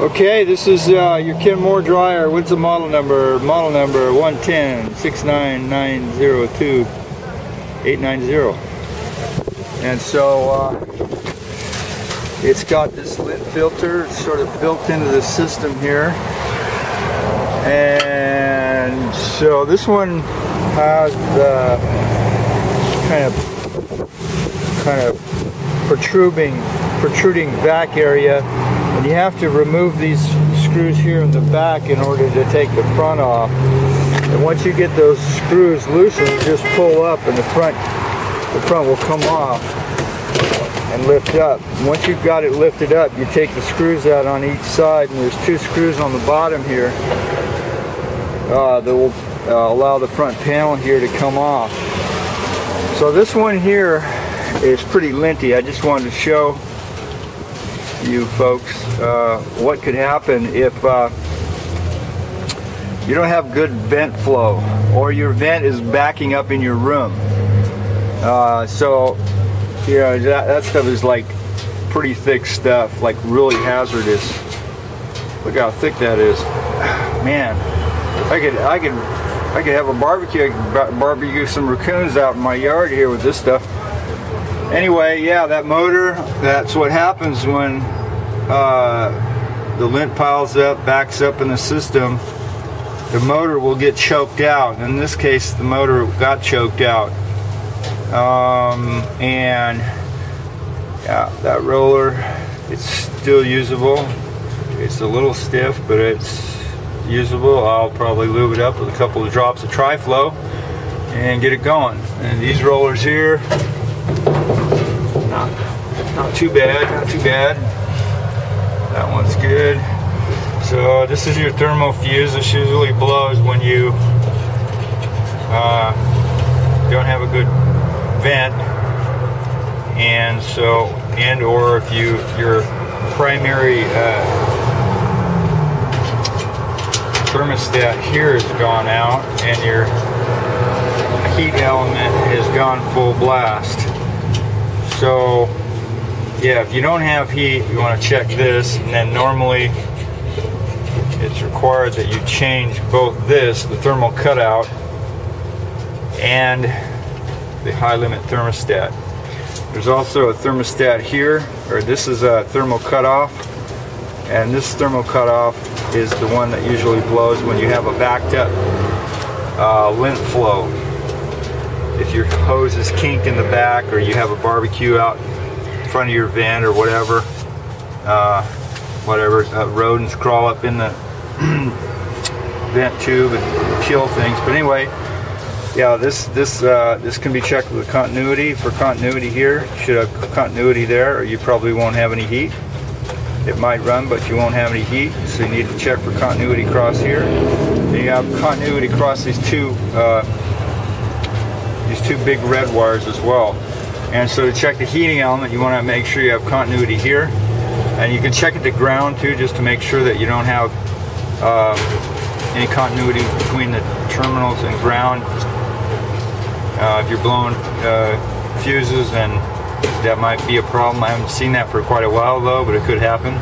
Okay, this is your Kenmore Dryer. What's the model number? Model number 110-69902-890. And so it's got this lint filter sort of built into the system here. And so this one has the kind of protruding back area, and you have to remove these screws here in the back in order to take the front off. And once you get those screws loosened, you just pull up and the front will come off and lift up. And once you've got it lifted up, you take the screws out on each side, and there's 2 screws on the bottom here that will allow the front panel here to come off. So this one here is pretty linty. I just wanted to show you folks what could happen if you don't have good vent flow, or your vent is backing up in your room. So you know, that stuff is like pretty thick stuff, like really hazardous. Look how thick that is. Man, I could have a barbecue. I could barbecue some raccoons out in my yard here with this stuff. Anyway, yeah, that motor, that's what happens when the lint piles up, backs up in the system. The motor will get choked out. In this case, the motor got choked out. And yeah, that roller, it's still usable. It's a little stiff, but it's usable. I'll probably lube it up with a couple of drops of Tri-Flow and get it going. And these rollers here, not too bad, not too bad. That one's good. So this is your thermal fuse. This usually blows when you don't have a good vent, and so, or if your primary thermostat here has gone out and your heat element has gone full blast. So yeah, if you don't have heat, you want to check this, and then normally it's required that you change both this, the thermal cutout, and the high limit thermostat. There's also a thermostat here, or this is a thermal cutoff, and this thermal cutoff is the one that usually blows when you have a backed up lint flow. If your hose is kinked in the back, or you have a barbecue out in front of your vent, or whatever, rodents crawl up in the vent tube and kill things. But anyway, yeah, this can be checked with continuity. For continuity here, you should have continuity there, or you probably won't have any heat. It might run, but you won't have any heat, so you need to check for continuity across here. Then you have continuity across these two big red wires as well. And so to check the heating element, you want to make sure you have continuity here, and you can check it to ground too, just to make sure that you don't have any continuity between the terminals and ground. If you're blowing fuses, then that might be a problem. I haven't seen that for quite a while though, but it could happen.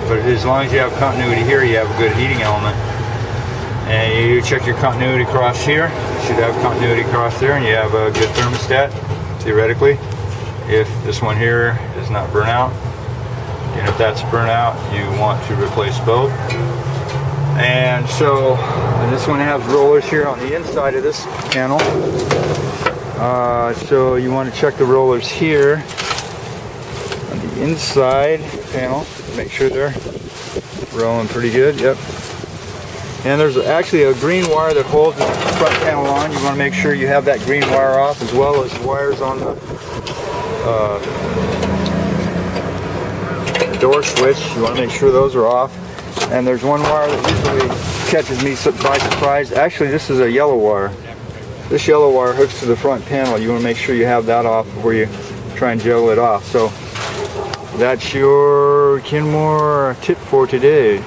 But as long as you have continuity here, you have a good heating element. And you check your continuity across here. You should have continuity across there, and you have a good thermostat, theoretically, if this one here is not burnt out. And if that's burnt out, you want to replace both. And so, and this one has rollers here on the inside of this panel. So you want to check the rollers here on the inside panel. Make sure they're rolling pretty good. Yep. And there's actually a green wire that holds the front panel on. You want to make sure you have that green wire off, as well as wires on the door switch. You want to make sure those are off. And there's one wire that usually catches me by surprise. Actually, this is a yellow wire. This yellow wire hooks to the front panel. You want to make sure you have that off before you try and juggle it off. So that's your Kenmore tip for today.